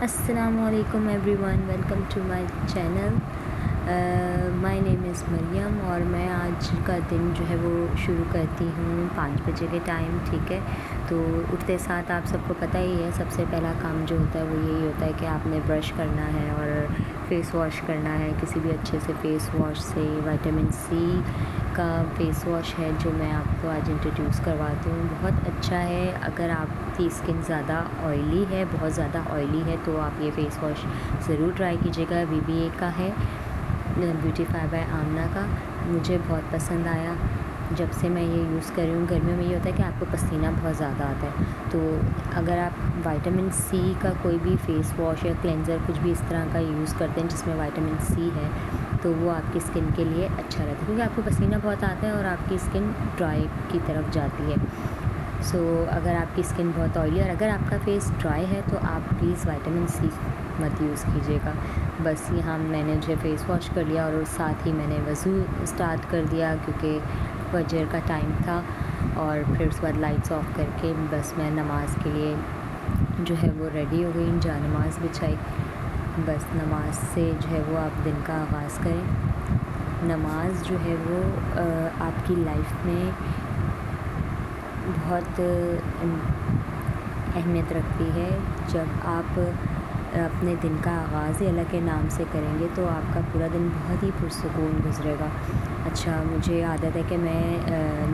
अस्सलामुअलैकुम everyone, welcome to my channel. My name is Mariam और मैं आज का दिन जो है वो शुरू करती हूँ 5 बजे के टाइम। ठीक है, तो उठते साथ आप सबको पता ही है, सबसे पहला काम जो होता है वो यही होता है कि आपने ब्रश करना है और फेस वॉश करना है किसी भी अच्छे से फेस वॉश से। विटामिन सी का फेस वॉश है जो मैं आपको आज इंट्रोड्यूस करवाती हूँ। बहुत अच्छा है अगर आपकी स्किन ज़्यादा ऑयली है, बहुत ज़्यादा ऑयली है, तो आप ये फ़ेस वॉश ज़रूर ट्राई कीजिएगा। BBA का है, ब्यूटीफाई बाय आमना का। मुझे बहुत पसंद आया जब से मैं ये यूज़ कर रही हूँ। गर्मियों में ये होता है कि आपको पसीना बहुत ज़्यादा आता है, तो अगर आप विटामिन सी का कोई भी फ़ेस वॉश या क्लेंज़र कुछ भी इस तरह का यूज़ करते हैं जिसमें विटामिन सी है, तो वो आपकी स्किन के लिए अच्छा रहता है, क्योंकि आपको पसीना बहुत आता है और आपकी स्किन ड्राई की तरफ जाती है। अगर आपकी स्किन बहुत ऑयली है और अगर आपका फेस ड्राई है तो आप प्लीज़ विटामिन सी मत यूज़ कीजिएगा। बस यहाँ मैंने जो फेस वॉश कर लिया और साथ ही मैंने वज़ू स्टार्ट कर दिया, क्योंकि फजर का टाइम था। और फिर उसके बाद लाइट्स ऑफ करके बस मैं नमाज़ के लिए जो है वो रेडी हो गई, जा नमाज़ बिछाई। बस नमाज से जो है वो आप दिन का आगाज़ करें। नमाज जो है वो आपकी लाइफ में बहुत अहमियत रखती है। जब आप अपने दिन का आगाज़ ही अल्लाह के नाम से करेंगे तो आपका पूरा दिन बहुत ही पुरसुकून गुजरेगा। अच्छा, मुझे आदत है कि मैं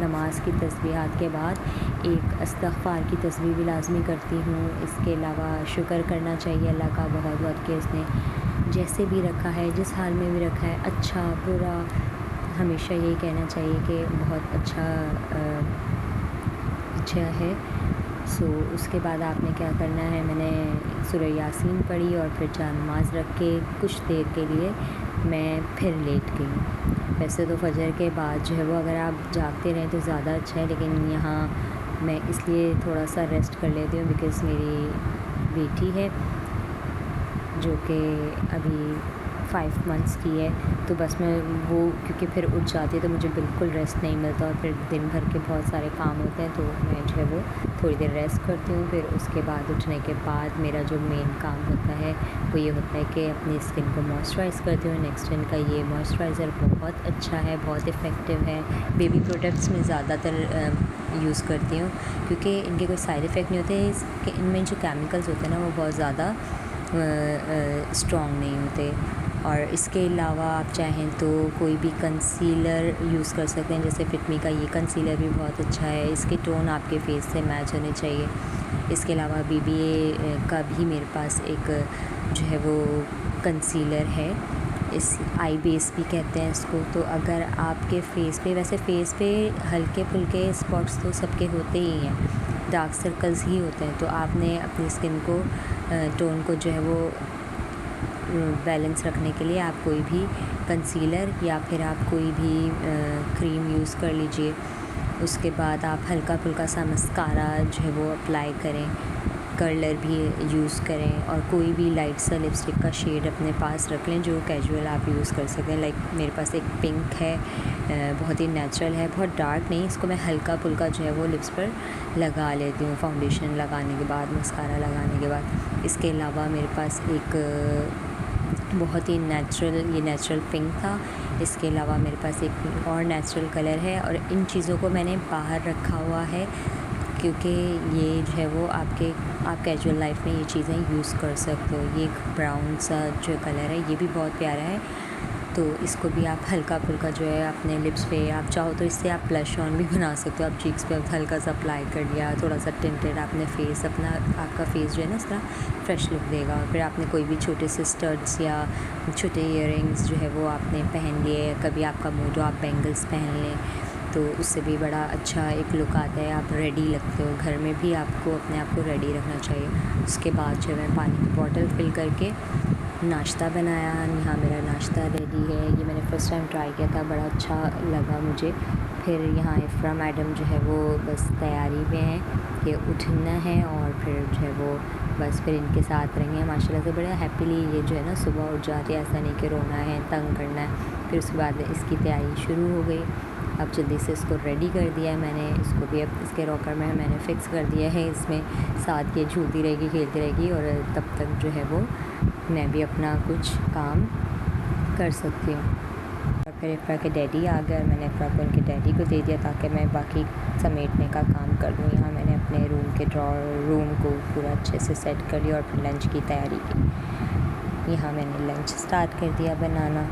नमाज की तस्बीहात के बाद एक इस्तग़फ़ार की तस्बीह भी लाज़मी करती हूँ। इसके अलावा शुक्र करना चाहिए अल्लाह का बहुत बहुत कि उसने जैसे भी रखा है, जिस हाल में भी रखा है, अच्छा बुरा, हमेशा यही कहना चाहिए कि बहुत अच्छा है। उसके बाद आपने क्या करना है, मैंने सूरह यासीन पढ़ी और फिर जा नमाज़ रख के कुछ देर के लिए मैं फिर लेट गई। वैसे तो फजर के बाद जो है वो अगर आप जागते रहें तो ज़्यादा अच्छा है, लेकिन यहाँ मैं इसलिए थोड़ा सा रेस्ट कर लेती हूँ बिकॉज़ मेरी बेटी है जो कि अभी 5 मंथ्स की है। तो बस मैं वो क्योंकि फिर उठ जाती है तो मुझे बिल्कुल रेस्ट नहीं मिलता और फिर दिन भर के बहुत सारे काम होते हैं, तो मैं जो है वो थोड़ी देर रेस्ट करती हूँ। फिर उसके बाद उठने के बाद मेरा जो मेन काम होता है वो ये होता है कि अपनी स्किन को मॉइस्चराइज़ करती हूँ। नेक्स्टन का ये मॉइस्चराइज़र बहुत अच्छा है, बहुत इफ़ेक्टिव है। बेबी प्रोडक्ट्स में ज़्यादातर यूज़ करती हूँ क्योंकि इनके कोई साइड इफ़ेक्ट नहीं होते। इनमें जो केमिकल्स होते हैं ना वो बहुत ज़्यादा स्ट्रॉन्ग नहीं होते। और इसके अलावा आप चाहें तो कोई भी कंसीलर यूज़ कर सकते हैं, जैसे फिटमी का ये कंसीलर भी बहुत अच्छा है। इसके टोन आपके फेस से मैच होने चाहिए। इसके अलावा BBA का भी मेरे पास एक जो है वो कंसीलर है, इस आई बेस भी कहते हैं इसको। तो अगर आपके फेस पे, वैसे फेस पे हल्के फुल्के स्पॉट्स तो सबके होते ही हैं, डार्क सर्कल्स ही होते हैं, तो आपने अपनी स्किन को टोन को जो है वो बैलेंस रखने के लिए आप कोई भी कंसीलर या फिर आप कोई भी क्रीम यूज़ कर लीजिए। उसके बाद आप हल्का फुल्का सा मस्कारा जो है वो अप्लाई करें, कर्लर भी यूज़ करें और कोई भी लाइट सा लिपस्टिक का शेड अपने पास रख लें जो कैजुअल आप यूज़ कर सकें। लाइक मेरे पास एक पिंक है, बहुत ही नेचुरल है, बहुत डार्क नहीं। इसको मैं हल्का फुल्का जो है वो लिप्स पर लगा लेती हूँ फाउंडेशन लगाने के बाद, मस्कारा लगाने के बाद। इसके अलावा मेरे पास एक बहुत ही नेचुरल पिंक था। इसके अलावा मेरे पास एक और नेचुरल कलर है और इन चीज़ों को मैंने बाहर रखा हुआ है क्योंकि ये जो है वो आप कैजुअल लाइफ में ये चीज़ें यूज़ कर सकते हो। ये एक ब्राउन सा जो कलर है ये भी बहुत प्यारा है, तो इसको भी आप हल्का फुल्का जो है अपने लिप्स पे, आप चाहो तो इससे आप ब्लश ऑन भी बना सकते हो। आप चीक्स पे हल्का सा अप्लाई कर लिया, थोड़ा सा टिंटेड आपने फेस अपना, आपका फेस जो है ना इस तरह फ्रेश लुक देगा। और फिर आपने कोई भी छोटे से स्टड्स या छोटे इयररिंग्स जो है वो आपने पहन लिए, कभी आपका मूड हो आप बैंगल्स पहन लें तो उससे भी बड़ा अच्छा एक लुक आता है, आप रेडी लगते हो। घर में भी आपको अपने आप को रेडी रखना चाहिए। उसके बाद जो है मैं पानी की बॉटल फिल करके नाश्ता बनाया। यहाँ मेरा नाश्ता रेडी है, ये मैंने फ़र्स्ट टाइम ट्राई किया था, बड़ा अच्छा लगा मुझे। फिर यहाँ इफ़रा मैडम जो है वो बस तैयारी में है कि उठना है और फिर जो है वो बस फिर इनके साथ रहेंगे। माशाल्लाह से बड़ा हैप्पीली ये जो है ना सुबह उठ जाती है, ऐसा नहीं कि रोना है, तंग करना है। फिर उसके बाद इसकी तैयारी शुरू हो गई। अब जल्दी से इसको रेडी कर दिया है मैंने। इसको भी अब इसके रॉकर में मैंने फ़िक्स कर दिया है, इसमें साथ ये झूलती रहेगी, खेलती रहेगी और तब तक जो है वो मैं भी अपना कुछ काम कर सकती हूँ। और फिर इफ़रा के डैडी आ गए और मैंने इफ़रा को उनके डैडी को दे दिया ताकि मैं बाकी समेटने का काम कर लूँ। यहाँ मैंने अपने रूम को पूरा अच्छे से सेट कर लिया और फिर लंच की तैयारी की। यहाँ मैंने लंच स्टार्ट कर दिया बनाना,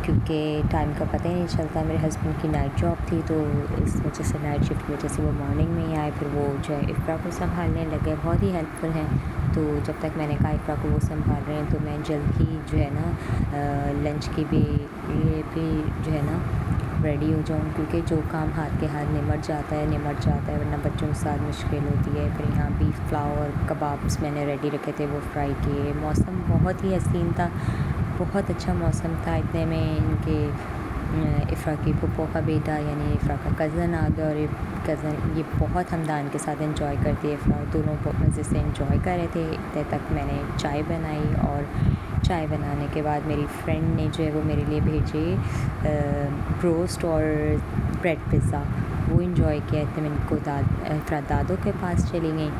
क्योंकि टाइम का पता ही नहीं चलता। मेरे हस्बैंड की नाइट जॉब थी, तो इस वजह से नाइट शिफ्ट की वजह से वो मॉर्निंग में ही आए। फिर वो जो है इफ़रा को संभालने लगे, बहुत ही हेल्पफुल हैं। तो जब तक मैंने कहा इफ़रा को वो संभाल रहे हैं, तो मैं जल्द ही जो है ना लंच की भी ये भी जो है ना रेडी हो जाऊँ, क्योंकि जो काम हाथ के हाथ निमट जाता है, वरना बच्चों के साथ मुश्किल होती है। फिर यहाँ बीफ पुलाव और कबाब्स मैंने रेडी रखे थे, वो फ्राई किए। मौसम बहुत ही हसीन था, बहुत अच्छा मौसम था। इतने में इनके इफ़रा की फूफो का बेटा यानी इफ़रा का कज़न आ गया, और ये बहुत हमदान के साथ एंजॉय करती है। इफ़रा दोनों बहुत मज़े से एंजॉय कर रहे थे। इतने तक मैंने चाय बनाई, और चाय बनाने के बाद मेरी फ्रेंड ने जो है वो मेरे लिए भेजे ब्रोस्ट और ब्रेड पिज़्ज़ा, वो एंजॉय किया। इतने में इनको इफ़रा दादों के पास चली गई,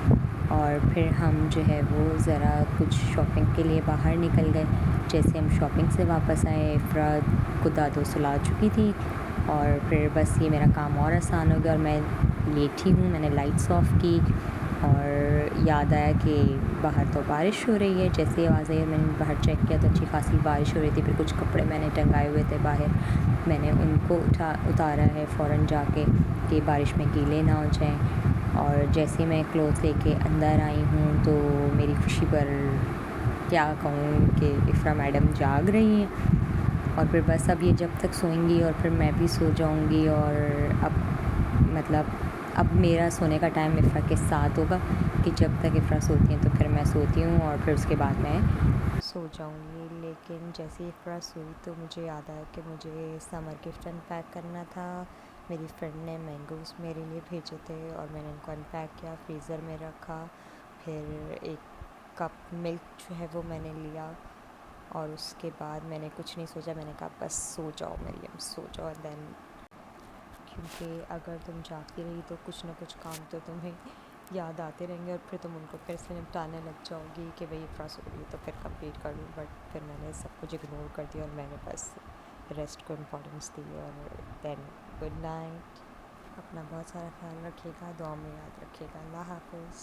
और फिर हम जो है वो ज़रा कुछ शॉपिंग के लिए बाहर निकल गए। जैसे हम शॉपिंग से वापस आए, इफ़रा को दादो सुला चुकी थी, और फिर बस ये मेरा काम और आसान हो गया और मैं लेटी हूँ। मैंने लाइट्स ऑफ की और याद आया कि बाहर तो बारिश हो रही है। जैसे ही आवाज़ आई मैंने बाहर चेक किया तो अच्छी खासी बारिश हो रही थी। फिर कुछ कपड़े मैंने टंगाए हुए थे बाहर, मैंने उनको उतारा है फ़ौरन जाके कि बारिश में गीले ना हो जाएं। और जैसे ही मैं क्लोथ्स लेके अंदर आई हूँ तो मेरी खुशी पर क्या कहूँ कि इफ़रा मैडम जाग रही हैं। और फिर बस अब ये जब तक सोएंगी और फिर मैं भी सो जाऊँगी। और अब मेरा सोने का टाइम इफ़रा के साथ होगा कि जब तक इफ़रा सोती हैं तो फिर मैं सोती हूँ, और फिर उसके बाद मैं सो जाऊँगी। लेकिन जैसे ही इफ़रा सोई तो मुझे याद आया कि मुझे समर गिफ्ट अनपैक करना था। मेरी फ्रेंड ने मैंगोज़ मेरे लिए भेजे थे और मैंने उनको अनपैक किया, फ्रीज़र में रखा। फिर एक कप मिल्क जो है वो मैंने लिया, और उसके बाद मैंने कुछ नहीं सोचा, मैंने कहा बस सो जाओ मरियम, सो जाओ। दैन क्योंकि अगर तुम जागती रही तो कुछ ना कुछ काम तो तुम्हें याद आते रहेंगे, और फिर तुम उनको फिर से निपटाने लग जाओगी कि भाई इफ़रा सो रही है तो फिर कंप्लीट कर लूँ। बट फिर मैंने सब कुछ इग्नोर कर दिया और मैंने बस रेस्ट को इम्पोर्टेंस दी। और देन गुड नाइट। अपना बहुत सारा ख्याल रखिएगा, दुआ में याद रखिएगा। अल्लाह हाफ़िज़।